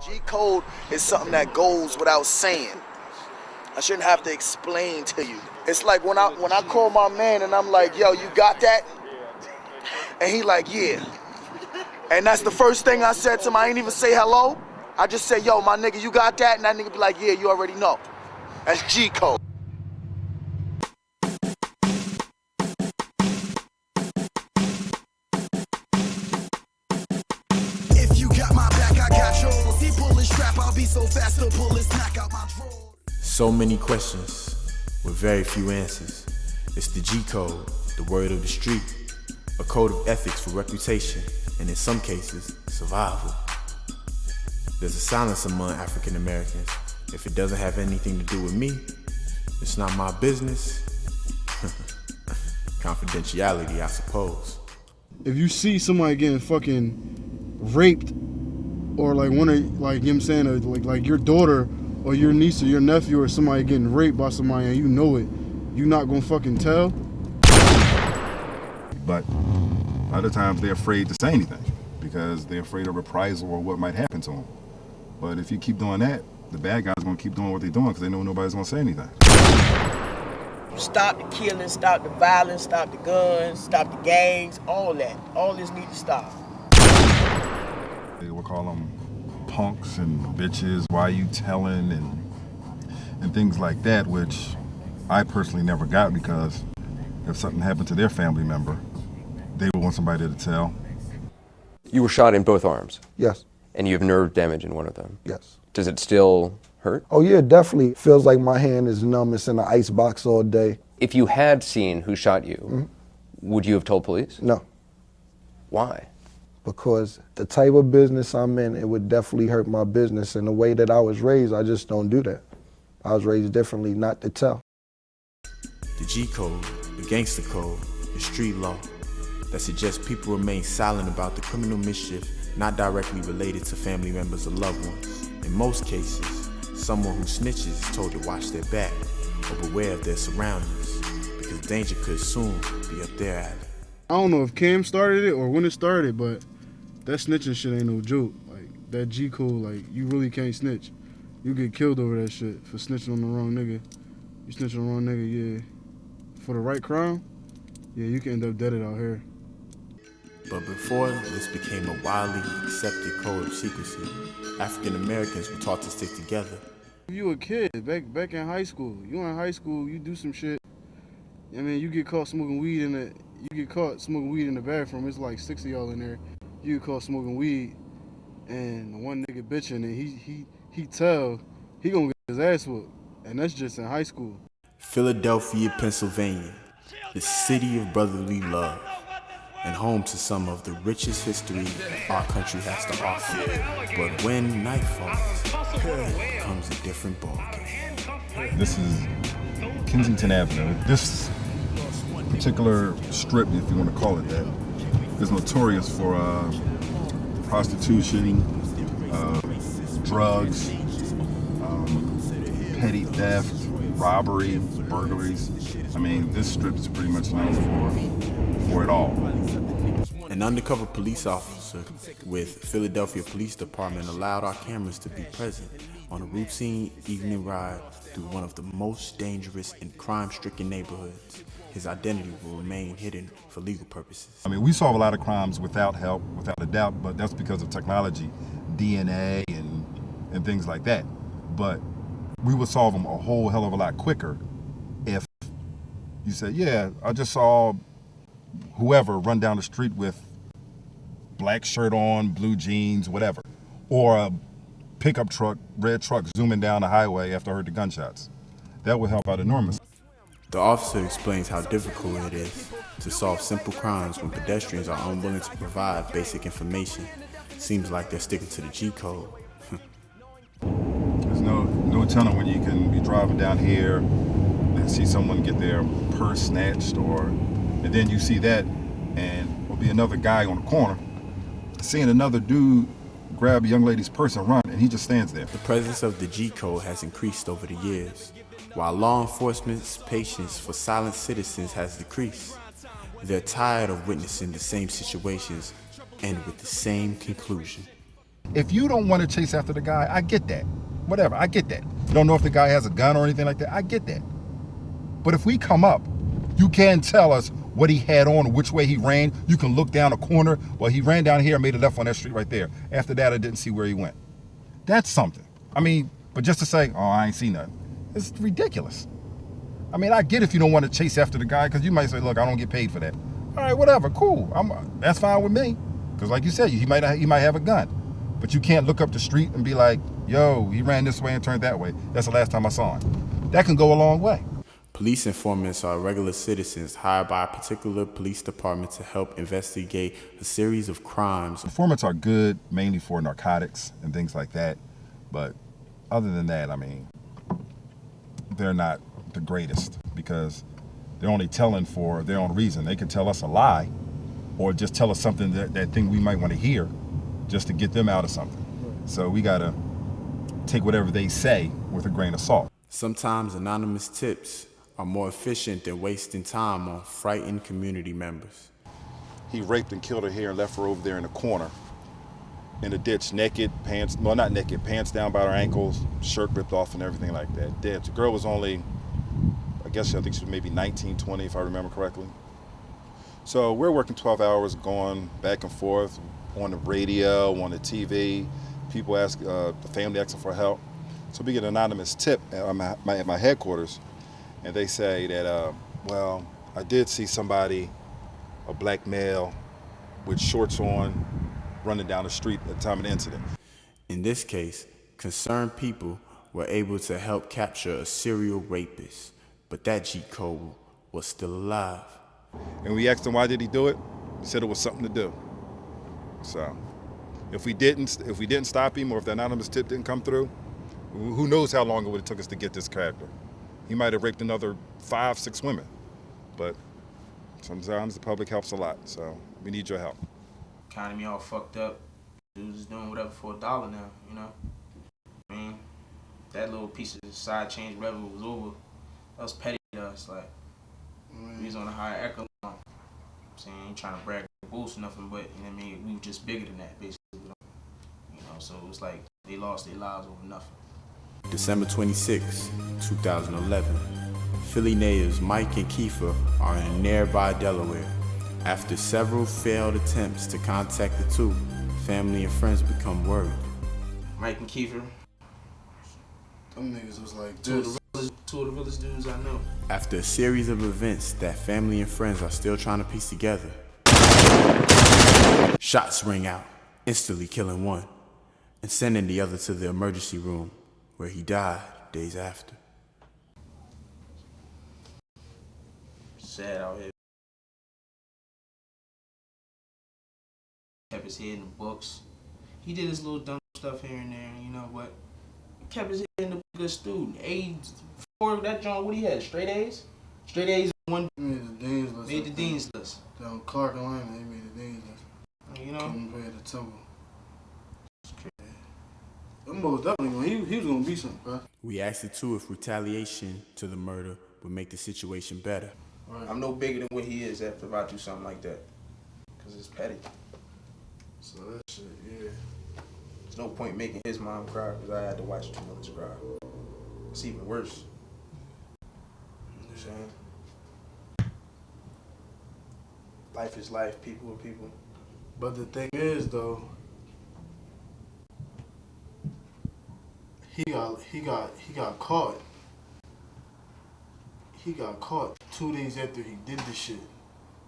G-code is something that goes without saying. I shouldn't have to explain to you. It's like when I call my man and I'm like, yo, you got that? And he like, yeah. And that's the first thing I said to him. I ain't even say hello. I just say, yo, my nigga, you got that? And that nigga be like, yeah, you already know. That's G-code. If you got my back, I got yours. He pull his strap, I'll be so fast to pull his smack out my drawer. So many questions with very few answers. It's the G-code, the word of the street, a code of ethics for reputation, and in some cases, survival. There's a silence among African Americans. If it doesn't have anything to do with me, it's not my business. Confidentiality, I suppose. If you see somebody getting fucking raped, or like one of, like, you know what I'm saying, like your daughter or your niece or your nephew or somebody getting raped by somebody and you know it, you not gonna fucking tell? But a lot of times they're afraid to say anything because they're afraid of reprisal or what might happen to them. But if you keep doing that, the bad guys are gonna keep doing what they're doing because they know nobody's gonna say anything. Stop the killing, stop the violence, stop the guns, stop the gangs, all that. All this need to stop. They will call them punks and bitches, why you telling, and things like that, which I personally never got because if something happened to their family member, they would want somebody to tell. You were shot in both arms? Yes. And you have nerve damage in one of them? Yes. Does it still hurt? Oh yeah, definitely. Feels like my hand is numb. It's in an ice box all day. If you had seen who shot you, would you have told police? No. Why? Because the type of business I'm in, it would definitely hurt my business. And the way that I was raised, I just don't do that. I was raised differently, not to tell. The G-code, the gangster code, the street law that suggests people remain silent about the criminal mischief not directly related to family members or loved ones. In most cases, someone who snitches is told to watch their back or beware of their surroundings because danger could soon be up their alley. I don't know if Cam started it or when it started, but that snitching shit ain't no joke. Like, that G-code, like, you really can't snitch. You get killed over that shit for snitching on the wrong nigga. You snitch on the wrong nigga, yeah. For the right crime, yeah, you can end up deaded out here. But before this became a widely accepted code of secrecy, African Americans were taught to stick together. If you a kid, back in high school, you in high school, you do some shit. I mean, you get caught smoking weed in the bathroom. It's like 6 of y'all in there. You get caught smoking weed, and one nigga bitching, and he tell he gonna get his ass whooped, and that's just in high school. Philadelphia, Pennsylvania, the city of brotherly love, and home to some of the richest history our country has to offer. But when night falls, it becomes a different ballgame. This is Kensington Avenue. This particular strip, if you want to call it that, is notorious for prostitution, drugs, petty theft, robbery, burglaries. I mean, this strip is pretty much known for it all. An undercover police officer with Philadelphia Police Department allowed our cameras to be present on a routine evening ride through one of the most dangerous and crime-stricken neighborhoods. His identity will remain hidden for legal purposes. I mean, we solve a lot of crimes without help, without a doubt, but that's because of technology, DNA and things like that. But we would solve them a whole hell of a lot quicker if you said, yeah, I just saw whoever run down the street with black shirt on, blue jeans, whatever, or a pickup truck, red truck zooming down the highway after I heard the gunshots. That would help out enormously. The officer explains how difficult it is to solve simple crimes when pedestrians are unwilling to provide basic information. Seems like they're sticking to the G-code. There's no telling when you can be driving down here and see someone get their purse snatched, and then you see that and will be another guy on the corner seeing another dude grab a young lady's purse and run, and he just stands there. The presence of the G-code has increased over the years, while law enforcement's patience for silent citizens has decreased. They're tired of witnessing the same situations end with the same conclusion. If you don't want to chase after the guy, I get that. Whatever, I get that. You don't know if the guy has a gun or anything like that, I get that. But if we come up, you can tell us what he had on, which way he ran. You can look down a corner. Well, he ran down here and made a left on that street right there. After that, I didn't see where he went. That's something. I mean, but just to say, oh, I ain't seen nothing, it's ridiculous. I mean, I get if you don't want to chase after the guy, because you might say, look, I don't get paid for that. All right, whatever, cool. That's fine with me. Because like you said, he might have a gun. But you can't look up the street and be like, yo, he ran this way and turned that way. That's the last time I saw him. That can go a long way. Police informants are regular citizens hired by a particular police department to help investigate a series of crimes. Informants are good mainly for narcotics and things like that. But other than that, I mean, they're not the greatest because they're only telling for their own reason. They can tell us a lie or just tell us something that thing we might want to hear just to get them out of something. So we got to take whatever they say with a grain of salt. Sometimes anonymous tips are more efficient than wasting time on frightened community members. He raped and killed her here and left her over there in the corner in a ditch, naked, pants, well, not naked, pants down by her ankles, shirt ripped off and everything like that, dead. The girl was only, I think she was maybe 19, 20, if I remember correctly. So we're working 12 hours, going back and forth on the radio, on the TV. People ask, the family asking for help. So we get an anonymous tip at my headquarters, and they say that, well, I did see somebody, a black male with shorts on, running down the street at the time of the incident. In this case, concerned people were able to help capture a serial rapist, but that GCode was still alive. And we asked him why did he do it? He said it was something to do. So if we didn't stop him, or if the anonymous tip didn't come through, who knows how long it would have took us to get this character. He might have raped another 5, 6 women. But sometimes the public helps a lot, so we need your help. Economy all fucked up. Dudes is doing whatever for $1 now, you know? I mean, that little piece of side change revenue was over. That was petty to us, like, we was on a higher echelon. I'm saying, ain't trying to brag or boast or nothing, but, you know what I mean, we were just bigger than that, basically. You know, so it was like, they lost their lives over nothing. December 26, 2011. Philly natives Mike and Kiefer are in nearby Delaware. After several failed attempts to contact the two, family and friends become worried. Mike and Kiefer, them niggas was like two of the realest dudes I know. After a series of events that family and friends are still trying to piece together, shots ring out, instantly killing one and sending the other to the emergency room, where he died days after. Sad out here. Kept his head in the books. He did his little dumb stuff here and there, you know, but he kept his head in the good student. A's, before that joint, what he had? Straight A's? Straight A's one. Made the dean's list. Made the dean's list. Down Clark, Atlanta, he made the dean's list. You know? Couldn't play at the Temple. Most definitely, he was gonna be something, bro. We asked the two if retaliation to the murder would make the situation better. Right. I'm no bigger than what he is after if I do something like that, because it's petty. So that shit, yeah. There's no point making his mom cry because I had to watch 2 others cry. It's even worse. You know what I'm saying? Life is life, people are people. But the thing is, though, he got caught. He got caught 2 days after he did the shit.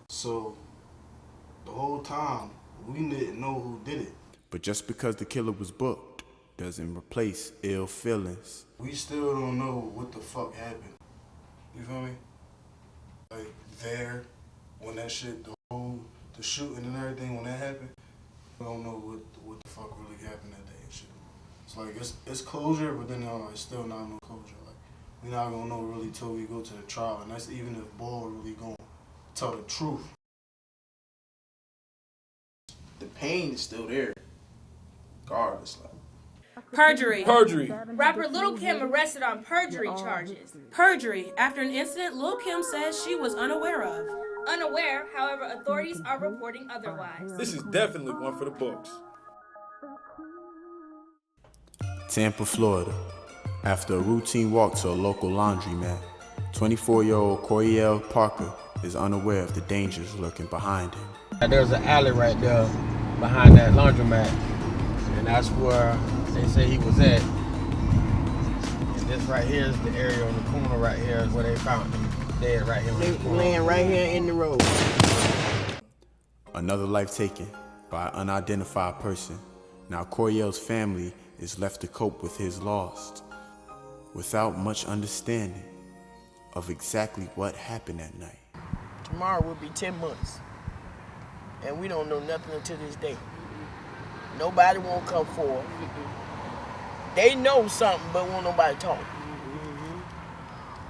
So the whole time we didn't know who did it. But just because the killer was booked doesn't replace ill feelings. We still don't know what the fuck happened. You feel me? Like there, when that shit, the shooting and everything, when that happened, we don't know what the fuck really happened that day and shit. It's like it's closure, but then it's still not no closure. Like we're not gonna know really till we go to the trial, and that's even if Ball really gonna tell the truth. The pain is still there, regardless. Like. Perjury. Perjury. Rapper Lil' Kim arrested on perjury charges. Perjury after an incident Lil' Kim says she was unaware of. Unaware, however, authorities are reporting otherwise. This is definitely one for the books. Tampa, Florida. After a routine walk to a local laundromat, 24-year-old Coriel Parker is unaware of the dangers lurking behind him. There's an alley right there behind that laundromat, and that's where they say he was at. And this right here is the area on the corner right here is where they found him dead right here on the corner. Laying right here in the road. Another life taken by an unidentified person. Now Coriel's family is left to cope with his loss without much understanding of exactly what happened that night. Tomorrow will be 10 months, and we don't know nothing until this day. Nobody won't come forward. They know something, but won't nobody talk.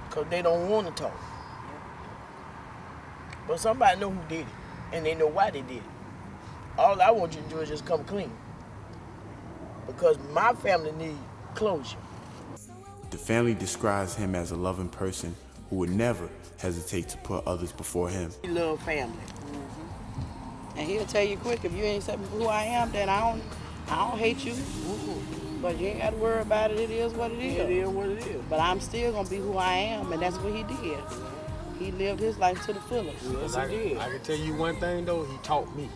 Because they don't want to talk. But somebody know who did it, and they know why they did it. All I want you to do is just come clean. Because my family needs closure. The family describes him as a loving person who would never hesitate to put others before him. He love family. And he'll tell you quick, if you ain't accept me for who I am, then I don't hate you. But you ain't got to worry about it. It is what it is. It is what it is. But I'm still going to be who I am, and that's what he did. He lived his life to the fullest. Yes, he did. I can tell you one thing, though, he taught me.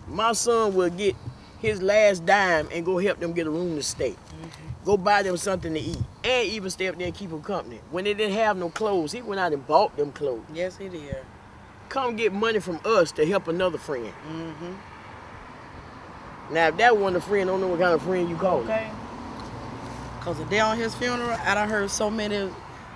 My son will get his last dime and go help them get a room to stay. Go buy them something to eat, and even stay up there and keep them company. When they didn't have no clothes, he went out and bought them clothes. Yes, he did. Come get money from us to help another friend. Now, if that wasn't a friend, I don't know what kind of friend you call it. Okay. Because the day on his funeral, I done heard so many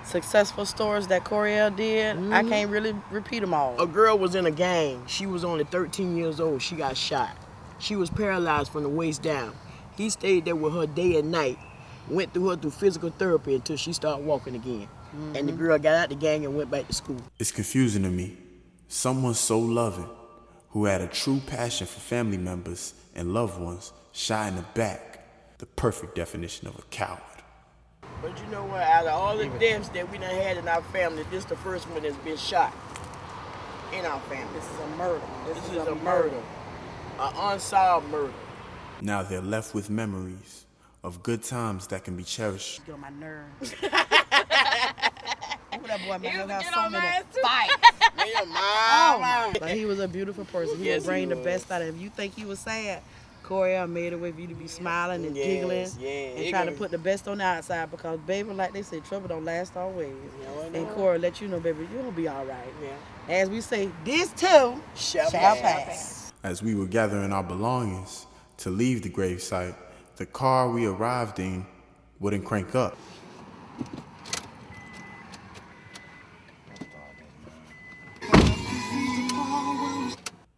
successful stories that Coriel did. I can't really repeat them all. A girl was in a gang. She was only 13 years old. She got shot. She was paralyzed from the waist down. He stayed there with her day and night, went through her through physical therapy until she started walking again. And the girl got out the gang and went back to school. It's confusing to me. Someone so loving, who had a true passion for family members and loved ones, shot in the back, the perfect definition of a coward. But you know what, out of all the deaths that we done had in our family, this is the first one that's been shot in our family. This is a murder. This is a murder. An unsolved murder. Now they're left with memories of good times that can be cherished. You get on my nerves. Ooh, that boy man got so many fights. But he was a beautiful person. He would bring the best out of him. You think he was sad? Coriel made a way for you to be smiling and giggling and trying to put the best on the outside, because baby, like they say, trouble don't last always. And Coriel let you know, baby, you're gonna be all right. As we say, this too shall pass. As we were gathering our belongings to leave the gravesite, the car we arrived in wouldn't crank up.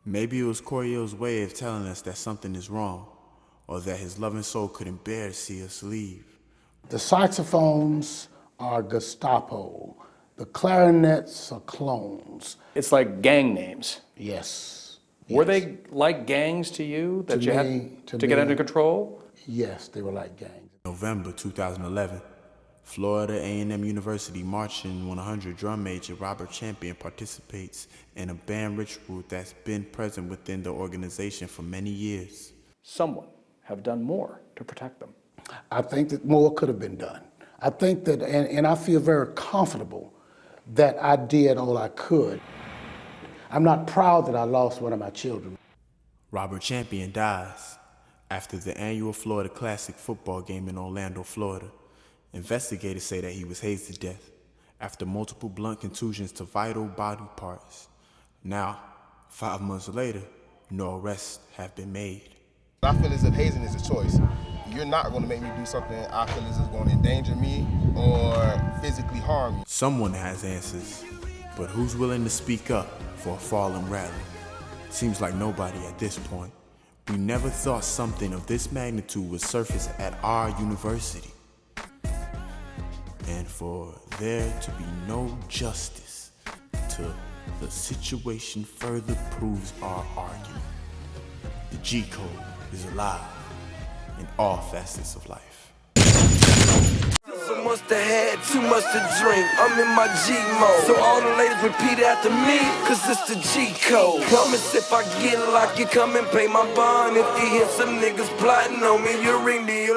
Maybe it was Coriel's way of telling us that something is wrong, or that his loving soul couldn't bear to see us leave. The saxophones are Gestapo. The clarinets are clones. It's like gang names. Yes. Were they like gangs to you that you had to get under control? Yes, they were like gangs. November 2011, Florida A&M University Marching 100 drum major Robert Champion participates in a band ritual that's been present within the organization for many years. Someone have done more to protect them. I think that more could have been done. I think that, and I feel very comfortable that I did all I could. I'm not proud that I lost one of my children. Robert Champion dies after the annual Florida Classic football game in Orlando, Florida. Investigators say that he was hazed to death after multiple blunt contusions to vital body parts. Now, 5 months later, no arrests have been made. I feel as if hazing is a choice. You're not going to make me do something I feel as if is going to endanger me or physically harm me. Someone has answers, but who's willing to speak up for a fallen rally? Seems like nobody at this point. We never thought something of this magnitude would surface at our university. And for there to be no justice to the situation further proves our argument. The GCode is alive in all facets of life. must have had too much to drink. I'm in my G mode. So all the ladies repeat after me, cause it's the G code. Promise if I get locked, you come and pay my bond. If you hear some niggas plotting on me, you ring the